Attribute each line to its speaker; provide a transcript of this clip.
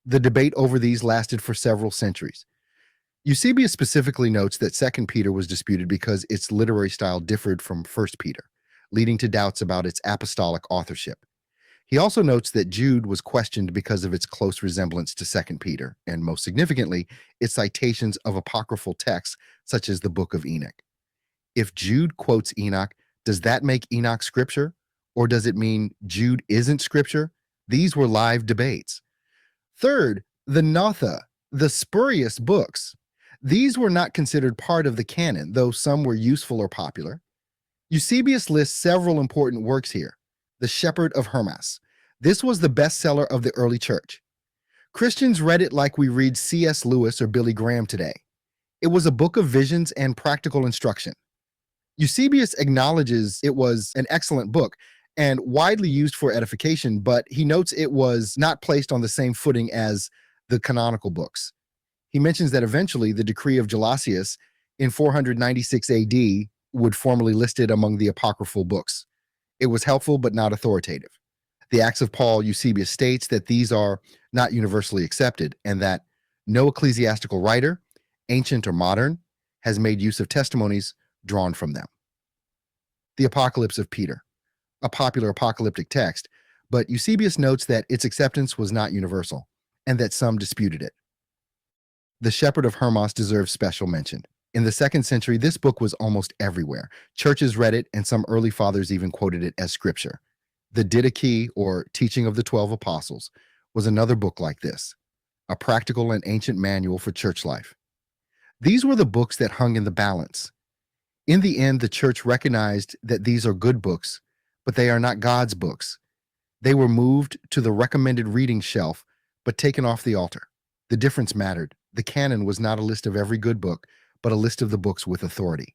Speaker 1: The debate over these lasted for several centuries. Eusebius specifically notes that Second Peter was disputed because its literary style differed from First Peter, leading to doubts about its apostolic authorship. He also notes that Jude was questioned because of its close resemblance to Second Peter, and most significantly, its citations of apocryphal texts such as the Book of Enoch. If Jude quotes Enoch, does that make Enoch scripture? Or does it mean Jude isn't scripture? These were live debates. Third, the Gnotha, the spurious books. These were not considered part of the canon, though some were useful or popular. Eusebius lists several important works here. The Shepherd of Hermas. This was the bestseller of the early church. Christians read it like we read C.S. Lewis or Billy Graham today. It was a book of visions and practical instruction. Eusebius acknowledges it was an excellent book and widely used for edification, but he notes it was not placed on the same footing as the canonical books. He mentions that eventually the decree of Gelasius in 496 AD would formally list it among the apocryphal books. It was helpful but not authoritative. The Acts of Paul, Eusebius states that these are not universally accepted and that no ecclesiastical writer, ancient or modern, has made use of testimonies drawn from them. The Apocalypse of Peter, a popular apocalyptic text, but Eusebius notes that its acceptance was not universal and that some disputed it. The Shepherd of Hermas deserves special mention. In the 2nd century, this book was almost everywhere. Churches read it, and some early fathers even quoted it as scripture. The Didache, or Teaching of the 12 Apostles, was another book like this, a practical and ancient manual for church life. These were the books that hung in the balance. In the end, the church recognized that these are good books, but they are not God's books. They were moved to the recommended reading shelf, but taken off the altar. The difference mattered. The canon was not a list of every good book, but a list of the books with authority.